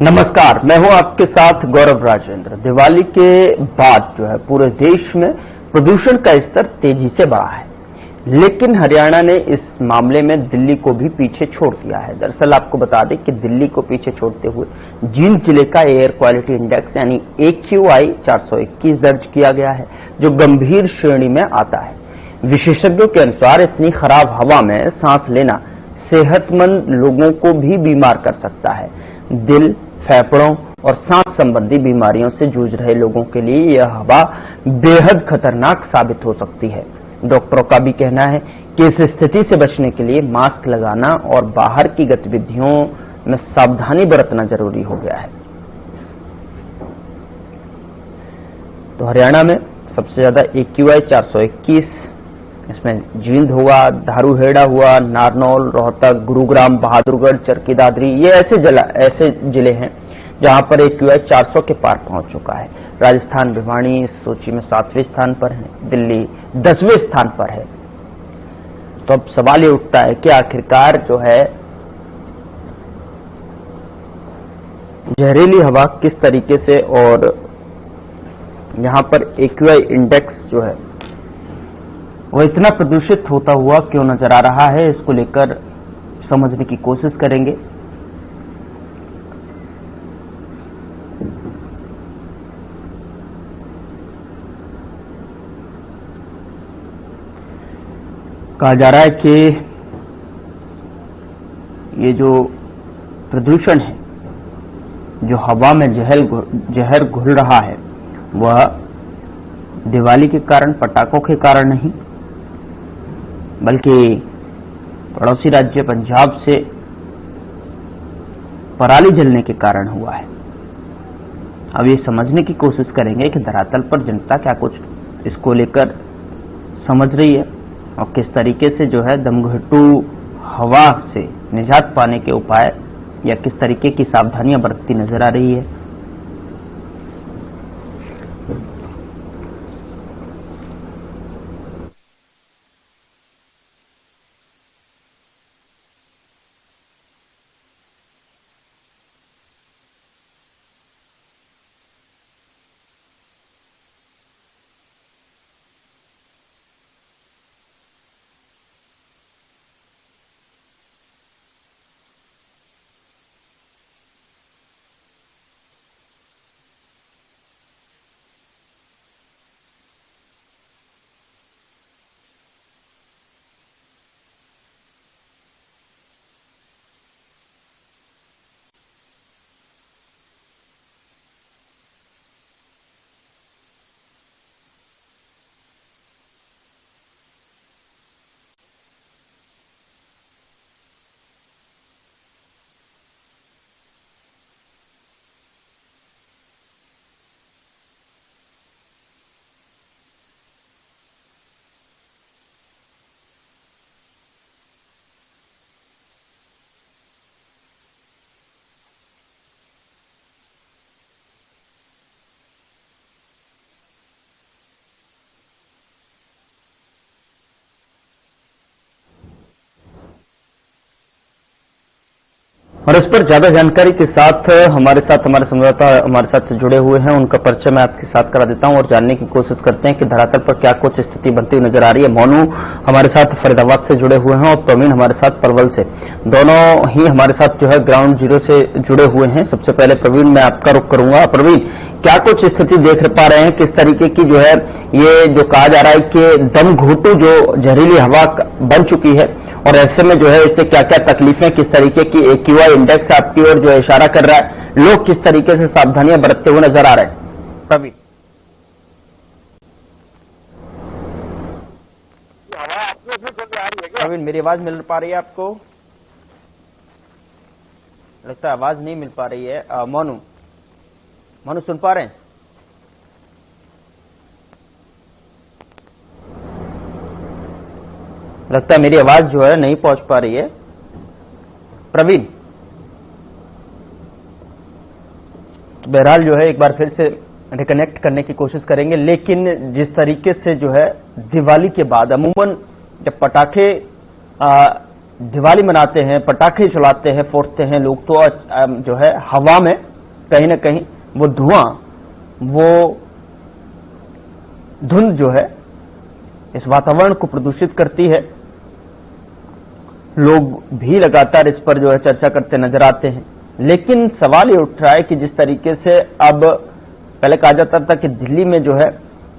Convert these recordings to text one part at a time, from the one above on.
नमस्कार, मैं हूं आपके साथ गौरव राजेंद्र। दिवाली के बाद जो है पूरे देश में प्रदूषण का स्तर तेजी से बढ़ा है, लेकिन हरियाणा ने इस मामले में दिल्ली को भी पीछे छोड़ दिया है। दरअसल आपको बता दें कि दिल्ली को पीछे छोड़ते हुए जींद जिले का एयर क्वालिटी इंडेक्स यानी AQI 421 दर्ज किया गया है, जो गंभीर श्रेणी में आता है। विशेषज्ञों के अनुसार इतनी खराब हवा में सांस लेना सेहतमंद लोगों को भी बीमार कर सकता है। दिल, फेफड़ों और सांस संबंधी बीमारियों से जूझ रहे लोगों के लिए यह हवा बेहद खतरनाक साबित हो सकती है। डॉक्टरों का भी कहना है कि इस स्थिति से बचने के लिए मास्क लगाना और बाहर की गतिविधियों में सावधानी बरतना जरूरी हो गया है। तो हरियाणा में सबसे ज्यादा AQI 421, इसमें जींद हुआ, धारूहेड़ा हुआ, नारनौल, रोहतक, गुरुग्राम, बहादुरगढ़, चरखी दादरी, ये ऐसे जिले हैं जहां पर AQI 400 के पार पहुंच चुका है। राजस्थान, भिवानी इस सूची में 7वें स्थान पर है, दिल्ली 10वें स्थान पर है। तो अब सवाल ये उठता है कि आखिरकार जो है जहरीली हवा किस तरीके से और यहां पर AQI इंडेक्स जो है वो इतना प्रदूषित होता हुआ क्यों नजर आ रहा है, इसको लेकर समझने की कोशिश करेंगे। कहा जा रहा है कि ये जो प्रदूषण है, जो हवा में जहर घुल रहा है, वह दिवाली के कारण, पटाखों के कारण नहीं, बल्कि पड़ोसी राज्य पंजाब से पराली जलने के कारण हुआ है। अब ये समझने की कोशिश करेंगे कि धरातल पर जनता क्या कुछ इसको लेकर समझ रही है और किस तरीके से जो है दमघटू हवा से निजात पाने के उपाय या किस तरीके की सावधानियां बरतती नजर आ रही है। और इस पर ज्यादा जानकारी के साथ हमारे संवाददाता हमारे साथ जुड़े हुए हैं, उनका परिचय मैं आपके साथ करा देता हूं और जानने की कोशिश करते हैं कि धरातल पर क्या कुछ स्थिति बनती हुई नजर आ रही है। मोनू हमारे साथ फरीदाबाद से जुड़े हुए हैं और प्रवीण हमारे साथ पलवल से, दोनों ही हमारे साथ जो है ग्राउंड जीरो से जुड़े हुए हैं। सबसे पहले प्रवीण, मैं आपका रुख करूंगा। प्रवीण, क्या कुछ स्थिति देख पा रहे हैं, किस तरीके की जो है ये जो कहा जा रहा है कि दमघोटू जो जहरीली हवा बन चुकी है, और ऐसे में जो है इससे क्या क्या तकलीफें, किस तरीके की AQI इंडेक्स आपकी ओर जो इशारा कर रहा है, लोग किस तरीके से सावधानियां बरतते हुए नजर आ रहे हैं? प्रवीण, प्रवीण मेरी आवाज मिल पा रही है आपको? लगता है आवाज नहीं मिल पा रही है। मोनू सुन पा रहे हैं? लगता है मेरी आवाज जो है नहीं पहुंच पा रही है। प्रवीण, तो बहरहाल जो है एक बार फिर से रिकनेक्ट करने की कोशिश करेंगे, लेकिन जिस तरीके से जो है दिवाली के बाद अमूमन जब पटाखे दिवाली मनाते हैं, पटाखे चलाते हैं, फोड़ते हैं लोग, तो जो है हवा में कहीं ना कहीं वो धुआं, वो धुंध जो है इस वातावरण को प्रदूषित करती है। लोग भी लगातार इस पर जो है चर्चा करते नजर आते हैं, लेकिन सवाल ये उठ रहा है कि जिस तरीके से अब पहले कहा जाता था कि दिल्ली में जो है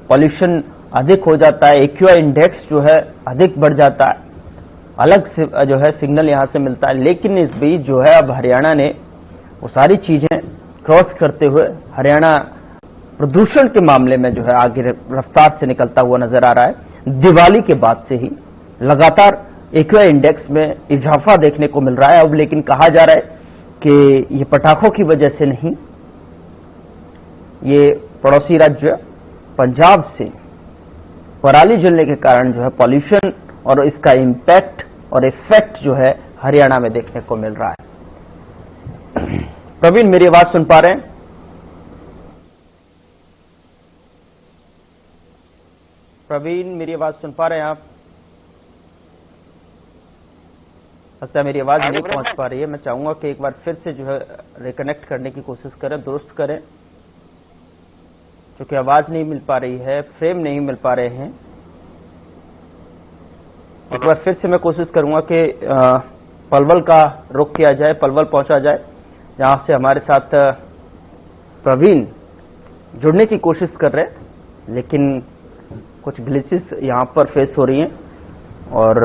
पॉल्यूशन अधिक हो जाता है, एक्यूआई इंडेक्स जो है अधिक बढ़ जाता है, अलग से जो है सिग्नल यहां से मिलता है, लेकिन इस बीच जो है अब हरियाणा ने वो सारी चीजें क्रॉस करते हुए हरियाणा प्रदूषण के मामले में जो है आगे रफ्तार से निकलता हुआ नजर आ रहा है। दिवाली के बाद से ही लगातार एक्यूआई इंडेक्स में इजाफा देखने को मिल रहा है अब, लेकिन कहा जा रहा है कि ये पटाखों की वजह से नहीं, ये पड़ोसी राज्य पंजाब से पराली जलने के कारण जो है पॉल्यूशन और इसका इंपैक्ट और इफेक्ट जो है हरियाणा में देखने को मिल रहा है। प्रवीण, मेरी आवाज सुन पा रहे हैं? प्रवीण, मेरी आवाज सुन पा रहे हैं आप? लगता है मेरी आवाज नहीं पहुंच पा रही है। मैं चाहूंगा कि एक बार फिर से जो है रिकनेक्ट करने की कोशिश करें, दुरुस्त करें, क्योंकि आवाज नहीं मिल पा रही है, फ्रेम नहीं मिल पा रहे हैं। एक बार फिर से मैं कोशिश करूंगा कि पलवल का रुख किया जाए, पलवल पहुंचा जाए, जहां से हमारे साथ प्रवीण जुड़ने की कोशिश कर रहे हैं, लेकिन कुछ ग्लिचेस यहां पर फेस हो रही हैं। और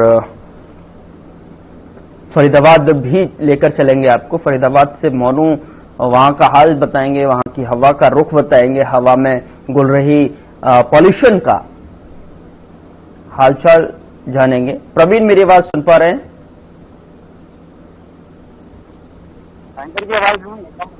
फरीदाबाद भी लेकर चलेंगे आपको। फरीदाबाद से मोनू वहां का हाल बताएंगे, वहां की हवा का रुख बताएंगे, हवा में गुल रही पॉल्यूशन का हालचाल जानेंगे। प्रवीण, मेरी आवाज सुन पा रहे हैं? एंकर की आवाज नहीं है।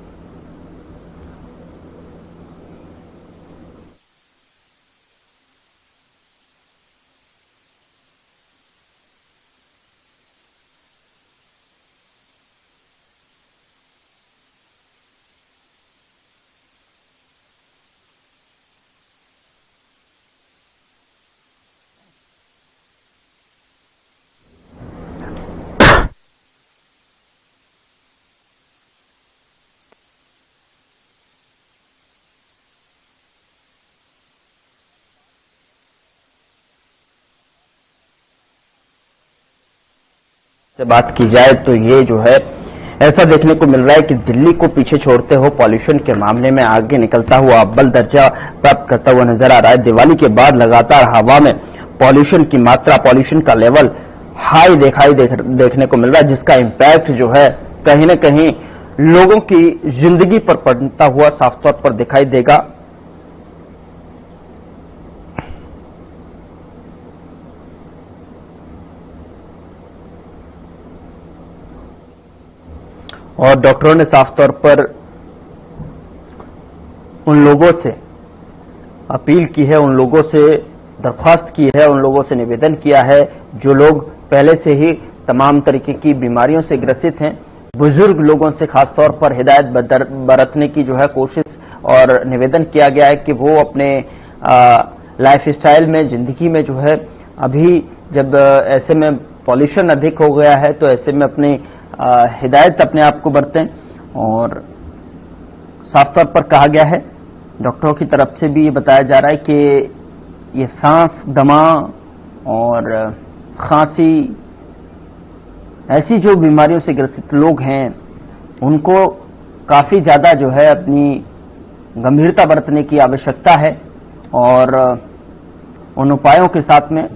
से बात की जाए तो ये जो है ऐसा देखने को मिल रहा है कि दिल्ली को पीछे छोड़ते हो पॉल्यूशन के मामले में आगे निकलता हुआ अव्वल दर्जा प्राप्त करता हुआ नजर आ रहा है। दिवाली के बाद लगातार हवा में पॉल्यूशन की मात्रा, पॉल्यूशन का लेवल हाई देखने को मिल रहा है, जिसका इंपैक्ट जो है कहीं न कहीं लोगों की जिंदगी पर पड़ता हुआ साफ तौर पर दिखाई देगा। और डॉक्टरों ने साफ तौर पर उन लोगों से अपील की है, उन लोगों से दरख्वास्त की है, उन लोगों से निवेदन किया है जो लोग पहले से ही तमाम तरीके की बीमारियों से ग्रसित हैं। बुजुर्ग लोगों से खासतौर पर हिदायत बरतने की जो है कोशिश और निवेदन किया गया है कि वो अपने लाइफ स्टाइल में, जिंदगी में जो है अभी जब ऐसे में पॉल्यूशन अधिक हो गया है तो ऐसे में अपनी हिदायत अपने आप को बरतें। और साफ तौर पर कहा गया है, डॉक्टरों की तरफ से भी ये बताया जा रहा है कि ये सांस, दमा और खांसी ऐसी जो बीमारियों से ग्रसित लोग हैं उनको काफी ज्यादा जो है अपनी गंभीरता बरतने की आवश्यकता है। और उन उपायों के साथ में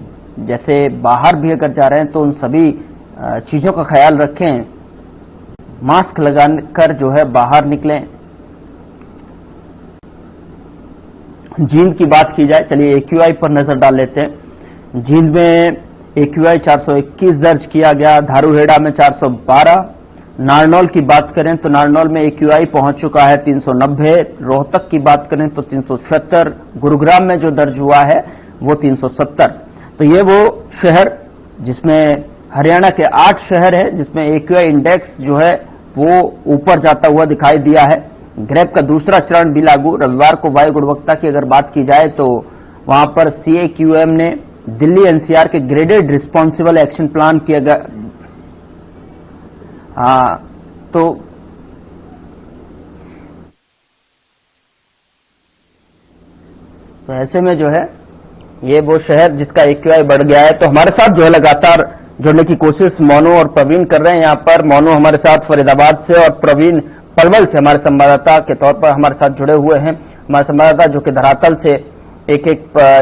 जैसे बाहर भी अगर जा रहे हैं तो उन सभी चीजों का ख्याल रखें, मास्क लगाकर जो है बाहर निकलें। जींद की बात की जाए, चलिए एक्यूआई पर नजर डाल लेते हैं। जींद में एक्यूआई 421 दर्ज किया गया, धारूहेड़ा में 412। नारनौल की बात करें तो नारनौल में एक्यूआई पहुंच चुका है 390। रोहतक की बात करें तो 376। गुरुग्राम में जो दर्ज हुआ है वो 370। तो ये वो शहर जिसमें हरियाणा के 8 शहर है जिसमें एक्यूआई इंडेक्स जो है वो ऊपर जाता हुआ दिखाई दिया है। ग्रेप का दूसरा चरण भी लागू। रविवार को वायु गुणवत्ता की अगर बात की जाए तो वहां पर सीएक्यूएम ने दिल्ली एनसीआर के ग्रेडेड रिस्पॉन्सिबल एक्शन प्लान किया गया। तो तो ऐसे में जो है ये वो शहर जिसका AQI बढ़ गया है। तो हमारे साथ जो है लगातार जुड़ने की कोशिश मोनू और प्रवीण कर रहे हैं। यहाँ पर मोनू हमारे साथ फरीदाबाद से और प्रवीण पलवल से हमारे संवाददाता के तौर पर हमारे साथ जुड़े हुए हैं। हमारे संवाददाता जो कि धरातल से एक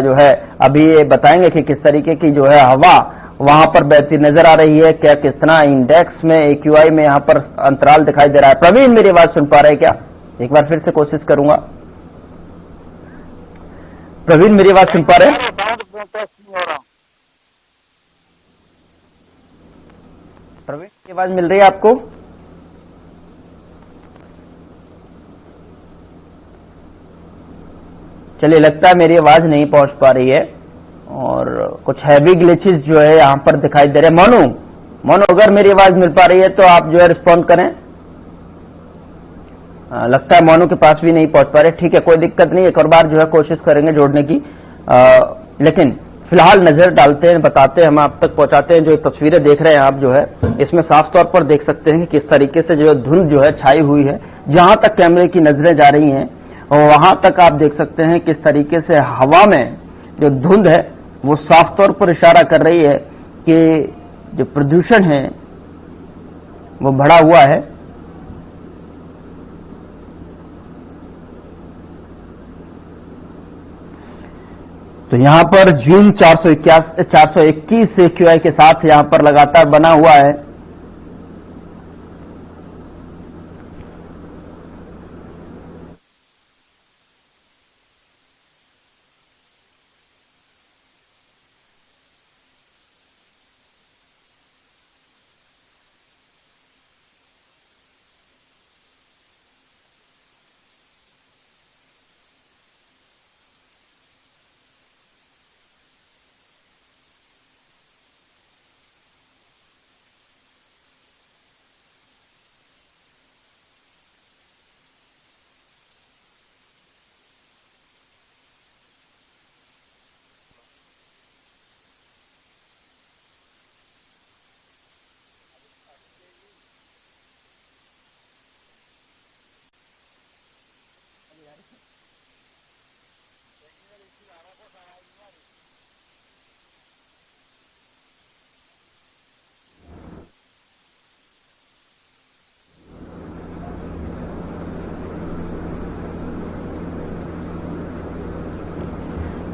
जो है अभी ये बताएंगे कि किस तरीके की जो है हवा वहां पर बहती नजर आ रही है, क्या कितना इंडेक्स में AQI में यहाँ पर अंतराल दिखाई दे रहा है। प्रवीण मेरी आवाज सुन पा रहे हैं क्या? एक बार फिर से कोशिश करूंगा। प्रवीण मेरी आवाज सुन पा रहे हैं? प्रवीण की आवाज मिल रही है आपको? चलिए, लगता है मेरी आवाज नहीं पहुंच पा रही है और कुछ हैवी ग्लिचेस जो है यहां पर दिखाई दे रहे हैं। मोनू अगर मेरी आवाज मिल पा रही है तो आप जो है रिस्पॉन्ड करें। लगता है मोनू के पास भी नहीं पहुंच पा रहे। ठीक है, कोई दिक्कत नहीं, एक और बार जो है कोशिश करेंगे जोड़ने की। लेकिन फिलहाल नजर डालते हैं, बताते हैं, हम आप तक पहुंचाते हैं। जो तस्वीरें देख रहे हैं आप जो है इसमें साफ तौर पर देख सकते हैं कि किस तरीके से जो है धुंध जो है छाई हुई है। जहां तक कैमरे की नजरें जा रही हैं और वहां तक आप देख सकते हैं किस तरीके से हवा में जो धुंध है वो साफ तौर पर इशारा कर रही है कि जो प्रदूषण है वो बढ़ा हुआ है। तो यहां पर जीन 421 AQI के साथ यहां पर लगातार बना हुआ है।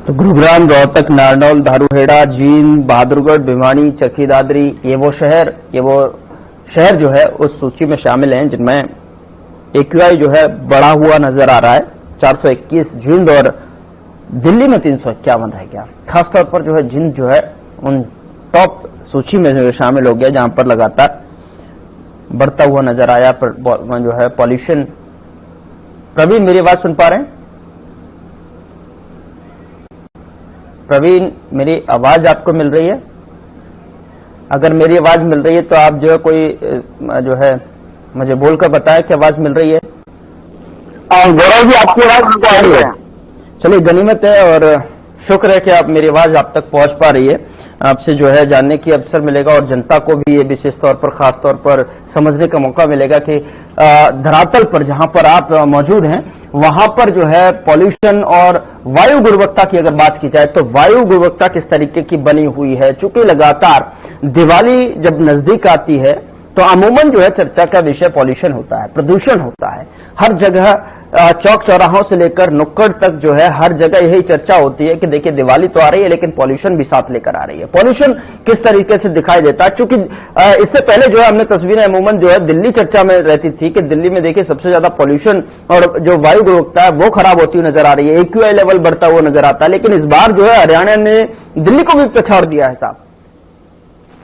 तो गुरुग्राम, रोहतक, नारनौल, धारूहेड़ा, जींद, बहादुरगढ़, भिवानी, चरखी दादरी, ये वो शहर जो है उस सूची में शामिल हैं जिनमें AQI जो है बढ़ा हुआ नजर आ रहा है। 421 जींद और दिल्ली में 351 रह गया। खासतौर पर जो है जींद जो है उन टॉप सूची में जो शामिल हो गया जहां पर लगातार बढ़ता हुआ नजर आया पर जो है पॉल्यूशन। प्रवीण मेरी आवाज सुन पा रहे हैं? प्रवीण मेरी आवाज आपको मिल रही है? अगर मेरी आवाज मिल रही है तो आप जो है कोई जो है मुझे बोलकर बताएं कि आवाज मिल रही है। गौरव जी, आपकी आवाज हमको आ रही है। चलिए, गनीमत है और शुक्र है कि आप मेरी आवाज आप तक पहुंच पा रही है। आपसे जो है जानने की अवसर मिलेगा और जनता को भी ये विशेष तौर पर खास तौर पर समझने का मौका मिलेगा कि धरातल पर जहां पर आप मौजूद हैं वहां पर जो है पॉल्यूशन और वायु गुणवत्ता की अगर बात की जाए तो वायु गुणवत्ता किस तरीके की बनी हुई है। चूंकि लगातार दिवाली जब नजदीक आती है तो अमूमन जो है चर्चा का विषय पॉल्यूशन होता है, प्रदूषण होता है। हर जगह चौक चौराहों से लेकर नुक्कड़ तक जो है हर जगह यही चर्चा होती है कि देखिए दिवाली तो आ रही है लेकिन पॉल्यूशन भी साथ लेकर आ रही है। पॉल्यूशन किस तरीके से दिखाई देता है, क्योंकि इससे पहले जो है हमने तस्वीरें अमूमन जो है दिल्ली चर्चा में रहती थी कि दिल्ली में देखिए सबसे ज्यादा पॉल्यूशन और जो वायु गुणवत्ता है वो खराब होती हुई नजर आ रही है, AQI लेवल बढ़ता हुआ नजर आता है। लेकिन इस बार जो है हरियाणा ने दिल्ली को भी पछाड़ दिया है साहब।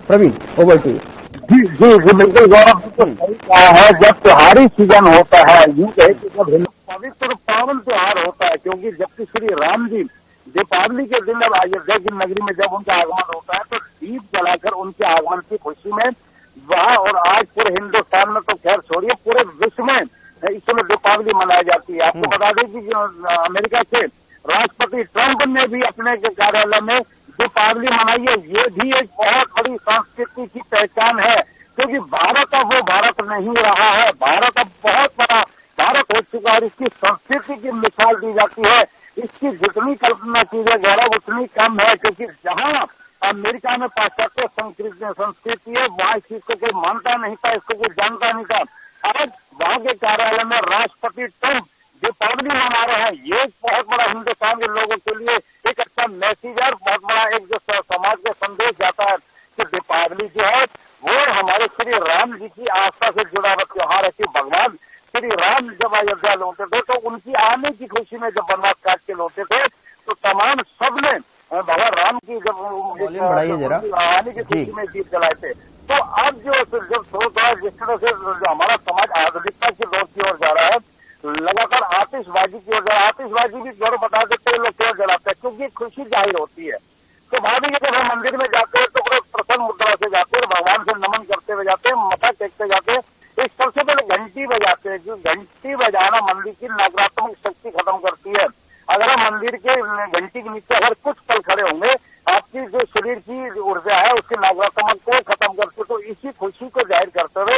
Praveen, over to you. जी जी जी, बिल्कुल गौरव, सही कहा है। जब त्योहारी सीजन होता है, यूं कहे कि जब पवित्र पावन त्योहार होता है, क्योंकि जबकि श्री राम जी दीपावली के दिन जब अयोध्या की नगरी में जब उनका आगमन होता है तो दीप जलाकर उनके आगमन की खुशी में वहाँ और आज पूरे हिंदुस्तान में तो खैर छोड़िए पूरे विश्व में इस समय दीपावली मनाई जाती है। आपको बता दें कि अमेरिका के राष्ट्रपति ट्रंप ने भी अपने कार्यालय में दीपावली मनाई है। ये भी एक बहुत बड़ी संस्कृति की पहचान है, क्योंकि भारत अब वो भारत नहीं रहा है। भारत अब बहुत बड़ा भारत हो चुका है और इसकी संस्कृति की मिसाल दी जाती है। इसकी जितनी कल्पना की जाए गौरव उतनी कम है, क्योंकि जहां अमेरिका में पाश्चात्य संस्कृति है वहां इस चीज को कोई मानता नहीं था, इसको कोई जानता नहीं था। आज वहां के कार्यालय में राष्ट्रपति ट्रंप दीपावली मना रहे हैं। ये बहुत बड़ा हिंदुस्तान के लोगों के लिए एक अच्छा मैसेज है और बहुत बड़ा एक जो समाज का संदेश जाता है कि दीपावली जो है वो हमारे श्री राम जी की आस्था से जुड़ा हुआ त्योहार है कि भगवान श्री राम जब अयोध्या लौटे थे तो उनकी आने की खुशी में जब वनवास काट के लौटे थे तो तमाम सबने भगवान राम की जब आने की खुशी में दीप जलाए थे। तो अब जो सोच रहा है जिस तरह से जो हमारा समाज आधुनिकता की दौर की ओर जा रहा है, लगातार आतिशबाजी की ओर जा रहा है। आतिशबाजी भी गौरव बता देते हैं लोग क्यों जलाते हैं, क्योंकि खुशी जाहिर होती है। तो भाभी जब हम मंदिर में जाते हैं तो बड़े प्रसन्न मुद्रा से जाते हैं, भगवान से नमन करते हुए जाते हैं, मथा टेकते जाते हैं। एक सबसे पहले घंटी बजाते हैं, जो घंटी बजाना मंदिर की नकारात्मक शक्ति खत्म करती है। अगर हम मंदिर के घंटी के नीचे अगर कुछ पल खड़े होंगे, आपकी जो शरीर की ऊर्जा है उसकी नकारात्मक को खत्म करते। तो इसी खुशी को जाहिर करते हुए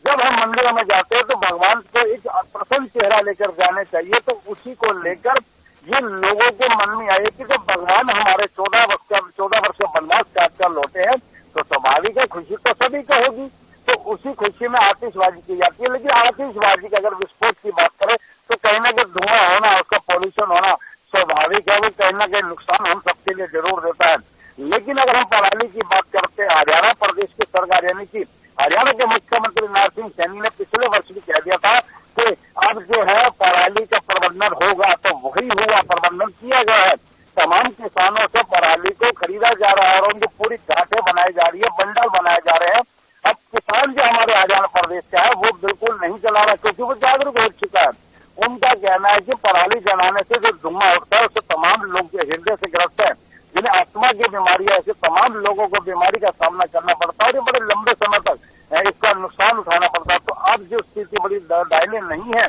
जब हम मंदिरों में जाते हैं तो भगवान को एक प्रसन्न चेहरा लेकर जाने चाहिए। तो उसी को लेकर ये लोगों के मन में आए कि जब भगवान हमारे 14 वर्ष का वनवास काट कर लौटे हैं तो स्वाभाविक है खुशी तो सभी को होगी। तो उसी खुशी में आतिशबाजी की जाती है। लेकिन आतिशबाजी का अगर विस्फोट की बात करें तो कहीं ना कहीं धुआं होना, उसका पॉल्यूशन होना स्वाभाविक है, वो कहीं ना कहीं नुकसान हम सबके लिए जरूर देता है। लेकिन अगर हम पराली की बात करते हैं, हरियाणा प्रदेश की सरकार यानी कि हरियाणा के मुख्यमंत्री नारायण सिंह सैनी ने पिछले वर्ष भी कह दिया था कि अब जो है पराली का प्रबंधन होगा, तो वही हुआ, प्रबंधन किया गया है। तमाम किसानों से पराली को खरीदा जा रहा है और उनकी पूरी गांठें बनाई जा रही है, बंडल बनाए जा रहे हैं। अब किसान जो हमारे हरियाणा प्रदेश का है वो बिल्कुल नहीं चला रहा क्योंकि वो जागरूक हो चुका है। उनका कहना है कि पराली जलाने से जो धुआं उठता है उससे तमाम लोग जो हृदय से ग्रस्त है, जिन्हें अस्थमा की बीमारी है, ऐसे तमाम लोगों को बीमारी का सामना करना पड़ता है और ये बड़े लंबे समय तक इसका नुकसान उठाना पड़ता है। तो अब जो स्थिति बड़ी दयनीय नहीं है,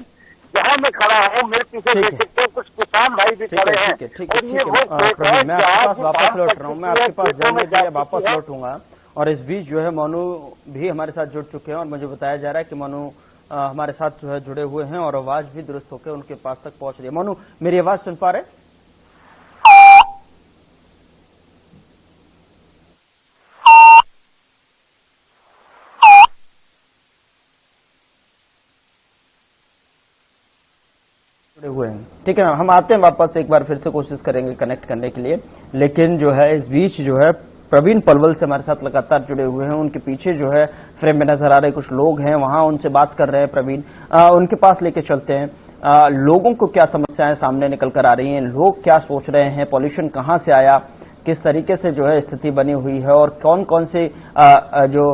जहां मैं खड़ा हूँ मेरे पीछे देख सकते हो कुछ किसान भाई भी खड़े हैं और ये वो मैं आपके पास वापस लौट रहा हूँ, मैं आपके पास जाने के लिए वापस लौटूंगा। और इस बीच जो है मोनू भी हमारे साथ जुड़ चुके हैं और मुझे बताया जा रहा है कि मोनू हमारे साथ जो है जुड़े हुए हैं और आवाज भी दुरुस्त होकर उनके पास तक पहुंच रही है। मोनू मेरी आवाज सुन पा रहे? जुड़े हुए हैं, ठीक है ना। हम आते हैं वापस, एक बार फिर से कोशिश करेंगे कनेक्ट करने के लिए। लेकिन जो है इस बीच जो है प्रवीण पलवल से हमारे साथ लगातार जुड़े हुए हैं। उनके पीछे जो है फ्रेम में नजर आ रहे कुछ लोग हैं, वहां उनसे बात कर रहे हैं प्रवीण। उनके पास लेके चलते हैं। लोगों को क्या समस्याएं सामने निकल कर आ रही हैं, लोग क्या सोच रहे हैं, पॉल्यूशन कहां से आया, किस तरीके से जो है स्थिति बनी हुई है और कौन कौन से जो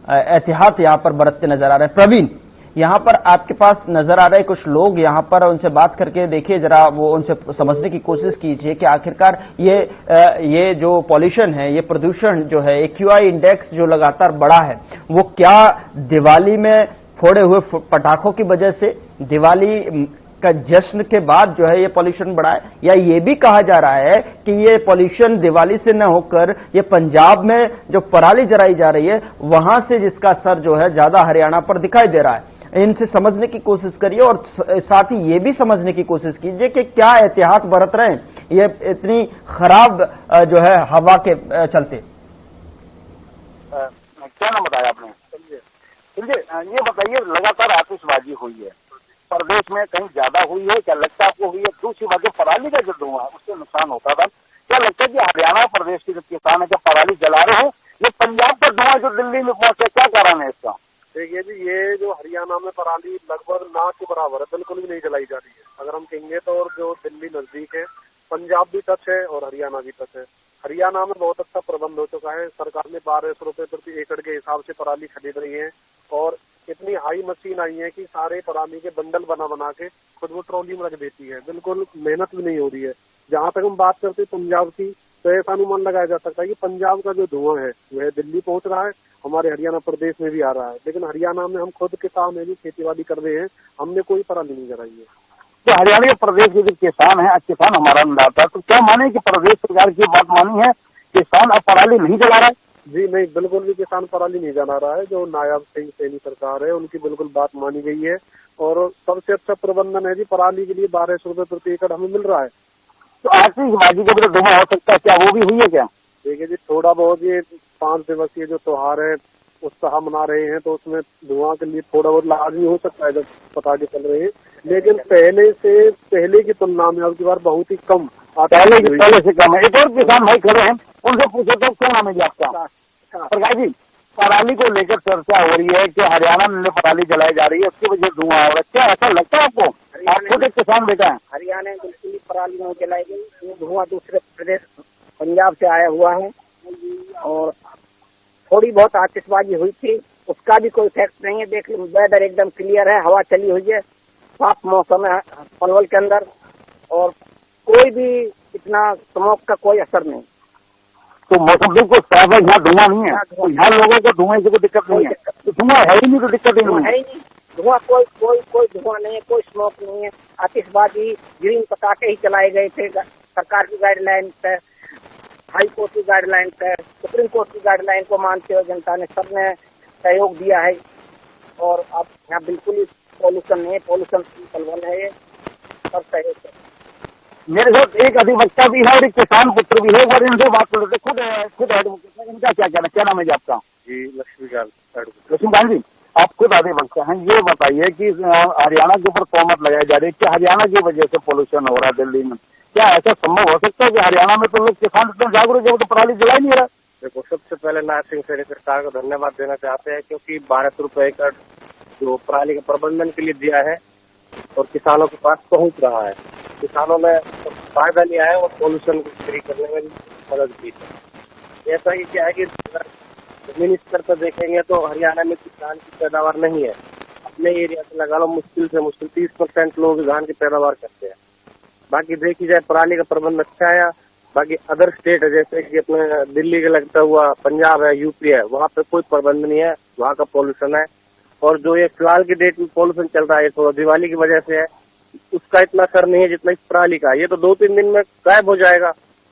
एहतियात यहां पर बरतते नजर आ रहे हैं। प्रवीण, यहां पर आपके पास नजर आ रहे कुछ लोग, यहां पर उनसे बात करके देखिए जरा, वो उनसे समझने की कोशिश कीजिए कि आखिरकार ये जो पॉल्यूशन है, ये प्रदूषण जो है, AQI इंडेक्स जो लगातार बढ़ा है, वो क्या दिवाली में फोड़े हुए पटाखों की वजह से, दिवाली का जश्न के बाद जो है ये पॉल्यूशन बढ़ा है, या ये भी कहा जा रहा है कि ये पॉल्यूशन दिवाली से न होकर ये पंजाब में जो पराली जलाई जा रही है वहां से जिसका असर जो है ज्यादा हरियाणा पर दिखाई दे रहा है। इनसे समझने की कोशिश करिए और साथ ही ये भी समझने की कोशिश कीजिए कि क्या एहतियात बरत रहे हैं ये इतनी खराब जो है हवा के चलते। क्या नाम बताया आपने? समझे, ये बताइए, लगातार आतिशबाजी हुई है प्रदेश में, कहीं ज्यादा हुई है? क्या लगता है आपको हुई है? दूसरी बात, जो पराली का जो धुआं है उससे नुकसान होता था, क्या लगता है कि हरियाणा प्रदेश के जो किसान है जो पराली जला रहे हैं, ये पंजाब का धुआं जो दिल्ली में पहुंचे, क्या कारण है इसका? देखिए जी, ये जो हरियाणा में पराली लगभग ना के बराबर है, बिल्कुल भी नहीं जलाई जा रही है। अगर हम कहेंगे तो, और जो दिल्ली नजदीक है, पंजाब भी टच है और हरियाणा भी टच है। हरियाणा में बहुत अच्छा प्रबंध हो चुका है, सरकार ने 1200 रुपए प्रति एकड़ के हिसाब से पराली खरीद रही है और इतनी हाई मशीन आई है कि सारे पराली के बंडल बना के खुद वो ट्रॉली में रख देती है, बिल्कुल मेहनत भी नहीं हो रही है। जहाँ तक हम बात करते हैं पंजाब की, तो ऐसा अनुमान लगाया जा सकता है कि पंजाब का जो धुआं है वह दिल्ली पहुंच रहा है, हमारे हरियाणा प्रदेश में भी आ रहा है। लेकिन हरियाणा में हम खुद किसान है, भी खेती कर रहे हैं, हमने कोई पराली नहीं जलाई है। तो हरियाणा प्रदेश के जो किसान है, किसान हमारा अन्नदाता, तो क्या माने कि प्रदेश सरकार की बात मानी है, किसान अब पराली नहीं जला रहा है? जी नहीं, बिल्कुल भी किसान पराली नहीं जला रहा है। जो नायब सिंह सैनी सरकार है उनकी बिल्कुल बात मानी गई है और सबसे अच्छा प्रबंधन है जी। पराली के लिए 1200 रुपये प्रति एकड़ हमें मिल रहा है। तो आतिशबाजी के ऊपर धुआं हो सकता है क्या, वो भी हुई है क्या? देखिए जी, थोड़ा बहुत ये 5 दिवसीय जो त्योहार है उत्साह मना रहे हैं तो उसमें धुआं के लिए थोड़ा बहुत लाजमी हो सकता है जब पटाखे चल रहे हैं, लेकिन पहले की तुलना में अब की बार बहुत ही कम पहले से कम है। एक और किसान भाई खड़े हैं, उनसे पूछे तो क्या नाम है जी आपका? प्रकाश जी, पराली को लेकर चर्चा हो रही है कि हरियाणा में पराली जलाई जा रही है, उसकी वजह से धुआं हो रहा है, क्या ऐसा लगता है आपको? आप खुद एक किसान बेटा है। हरियाणा में बिल्कुल पराली नहीं जलाई गई, ये धुआं दूसरे प्रदेश पंजाब से आया हुआ है और थोड़ी बहुत आतिशबाजी हुई थी, उसका भी कोई इफेक्ट नहीं है। देख लो, वेदर एकदम क्लियर है, हवा चली हुई है, साफ मौसम है पलवल के अंदर और कोई भी इतना स्मोक का कोई असर नहीं। तो मौसम बिल्कुल साफ है, यहाँ धुआं नहीं है, तो यहाँ लोगों को धुआं से कोई दिक्कत नहीं है। तो धुआं है ही नहीं तो दिक्कत ही नहीं है। धुआं कोई धुआं नहीं है, कोई स्मोक नहीं है। आतिशबाजी ग्रीन पटाखे ही चलाए गए थे सरकार की गाइडलाइन पे, हाई कोर्ट की गाइडलाइन पे, सुप्रीम कोर्ट की गाइडलाइन को मानते हुए जनता ने सबने सहयोग दिया है और अब यहाँ बिल्कुल ही पॉल्यूशन नहीं है, पॉल्यूशन पलवल है, ये सब सहयोग है। मेरे साथ एक अधिवक्ता भी है और एक किसान पुत्र भी है, और इनसे बात कर लेते खुद एडवोकेट है। इनका क्या कहना, क्या नाम है जी आपका? जी लक्ष्मीकांत। लक्ष्मीकांत जी, आप खुद अधिवक्ता हैं, ये बताइए कि हरियाणा के ऊपर तोहमत लगाई जा रही है कि हरियाणा की वजह से पोल्यूशन हो रहा है दिल्ली में, क्या ऐसा संभव हो सकता है कि हरियाणा में तो लोग किसान इतने जागरूक है तो पराली जला नहीं रहा? देखो, सबसे पहले नायब सिंह सैनी सरकार को धन्यवाद देना चाहते हैं क्योंकि 1200 रुपये एकड़ जो पराली के प्रबंधन के लिए दिया है और किसानों के पास पहुंच रहा है, किसानों ने फायदा लिया है और पोल्यूशन को फ्री करने में मदद की है। ऐसा ही क्या है कि जमीनी स्तर पर देखेंगे तो हरियाणा में धान की पैदावार नहीं है। अपने एरिया से लगा लो मुश्किल से मुश्किल 30% लोग धान की पैदावार करते हैं। बाकी देखी जाए पराली का प्रबंध अच्छा है। बाकी अदर स्टेट है जैसे कि अपने दिल्ली का लगता हुआ पंजाब है, यूपी है, वहाँ पे कोई प्रबंध नहीं है, वहाँ का पॉल्यूशन है। और जो ये फिलहाल की डेट में पॉल्यूशन चल रहा है थोड़ा दिवाली की वजह से है, उसका इतना असर नहीं है जितना इस पराली का। ये तो 2-3 दिन में गायब हो जाएगा।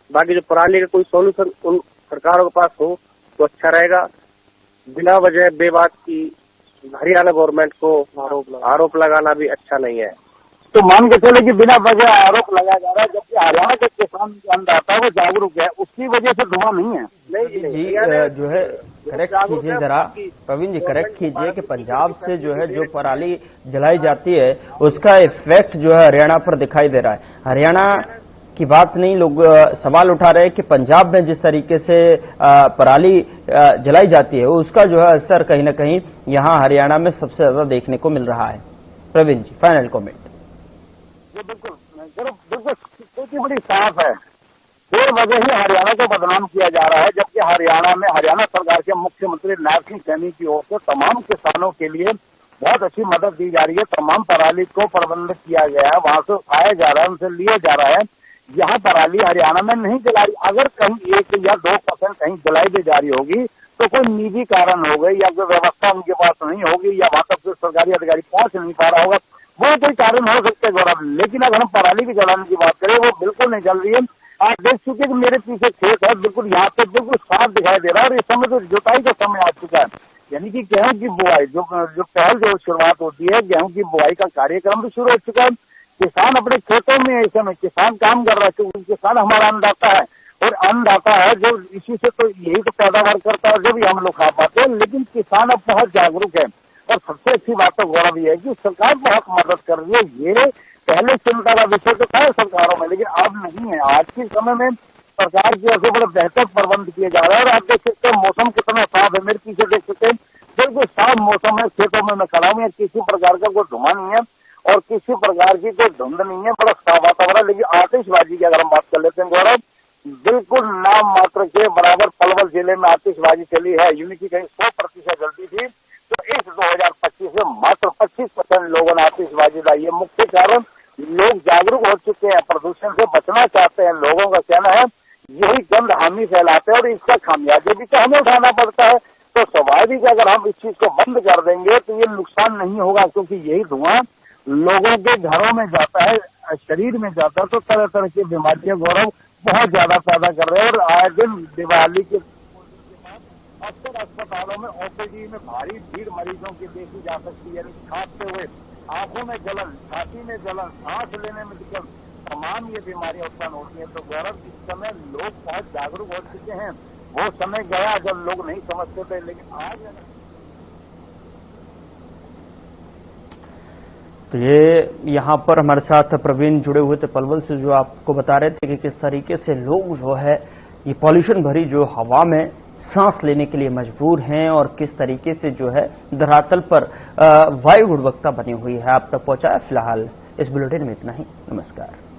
बाकी जो पराली का कोई सॉल्यूशन उन सरकारों के पास हो तो अच्छा रहेगा। बिना वजह बेबात की हरियाणा गवर्नमेंट को आरोप लगाना भी अच्छा नहीं है। तो मान के चले कि बिना वजह आरोप लगाया जा रहा है, जबकि हरियाणा के किसान जो अन्नदाता है वो जागरूक है, उसकी वजह से धुआं नहीं है। जी जो है करेक्ट कीजिए जरा प्रवीण जी, करेक्ट कीजिए कि पंजाब से जो है जो पराली जलाई जाती है उसका इफेक्ट जो है हरियाणा पर दिखाई दे रहा है। हरियाणा की बात नहीं, लोग सवाल उठा रहे हैं कि पंजाब में जिस तरीके से पराली जलाई जाती है उसका जो है असर कहीं न कहीं यहाँ हरियाणा में सबसे ज्यादा देखने को मिल रहा है। प्रवीण जी, फाइनल कमेंट। बिल्कुल स्थिति बड़ी साफ है, बेवजह ही हरियाणा को बदनाम किया जा रहा है, जबकि हरियाणा में हरियाणा सरकार के मुख्यमंत्री नायब सिंह सैनी की ओर से तमाम किसानों के लिए बहुत अच्छी मदद दी जा रही है। तमाम पराली को प्रबंधित किया गया है, वहां से उठाया जा रहा है, उनसे लिया जा रहा है। यहाँ पराली हरियाणा में नहीं जला रही। अगर कहीं 1 या 2% कहीं जलाई भी जा रही होगी तो कोई निजी कारण हो गई या कोई व्यवस्था उनके पास नहीं होगी या वहां तक सरकारी अधिकारी पहुंच नहीं पा रहा होगा, वो कोई कारण हो सकता है गौरव। लेकिन अगर हम पराली की जलाने की बात करें, वो बिल्कुल नहीं जल रही है। आप देख चुके कि मेरे पीछे खेत है, बिल्कुल यहाँ पे बिल्कुल साफ दिखाई दे रहा है और इस समय तो जुताई का समय आ चुका है, यानी कि गेहूं की बुआई जो पहल जो शुरुआत होती है, गेहूं की बुआई का कार्यक्रम भी शुरू हो चुका है। किसान अपने खेतों में इस समय किसान काम कर रहा है क्योंकि किसान हमारा अन्नदाता है और अन्नदाता है जो इसी से तो यही तो पैदावार करता है जो भी हम लोग खा पाते हैं। लेकिन किसान अब बहुत जागरूक है और सबसे अच्छी बात तो गौरव ये है कि सरकार बहुत मदद कर रही है। ये पहले चिंता का विषय तो था सरकारों में, लेकिन अब नहीं है। आज के समय में सरकार की ओर से बड़े बेहतर प्रबंध किए जा रहे हैं और आप देख सकते हैं मौसम कितना साफ है, मेरे पीछे देख सकते हैं बिल्कुल साफ मौसम है। खेतों में मैं खड़ा हूं, किसी प्रकार का कोई धुआं नहीं है और किसी प्रकार की कोई धुंध नहीं है, बड़ा साफ वातावरण। लेकिन आतिशबाजी की अगर हम बात कर लेते हैं गौरव, बिल्कुल नाम मात्र के बराबर पलवल जिले में आतिशबाजी चली है, यानी कि कहीं 100% जल्दी थी तो इस 2025 में मात्र 25% लोगों ने आतिशबाजी लाई है। मुख्य कारण लोग जागरूक हो चुके हैं, प्रदूषण से बचना चाहते हैं। लोगों का कहना है यही गंद हम ही फैलाते हैं और इसका खामियाजा भी तो हमें उठाना पड़ता है। तो स्वाभाविक अगर हम इस चीज को बंद कर देंगे तो ये नुकसान नहीं होगा, क्योंकि यही धुआं लोगों के घरों में जाता है, शरीर में जाता है, तो तरह तरह की बीमारियां गौरव बहुत ज्यादा पैदा कर रहे हैं। और आए दिन दिवाली के अक्सर अस्पतालों में ओपीडी में भारी भीड़ मरीजों की देखी जा सकती है, यानी खांसते हुए, आंखों में जलन, छाती में जलन, सांस लेने में दिक्कत, तमाम ये बीमारियां उत्पन्न होती हैं। तो गौरव, इस समय लोग बहुत जागरूक हो चुके हैं। वो समय गया जब लोग नहीं समझते थे, लेकिन आज तो ये यहाँ पर हमारे साथ प्रवीण जुड़े हुए थे पलवल से, जो आपको बता रहे थे कि किस तरीके से लोग जो है ये पॉल्यूशन भरी जो हवा में सांस लेने के लिए मजबूर हैं और किस तरीके से जो है धरातल पर वायु गुणवत्ता बनी हुई है। आप तक पहुंचाया फिलहाल इस बुलेटिन में इतना ही। नमस्कार।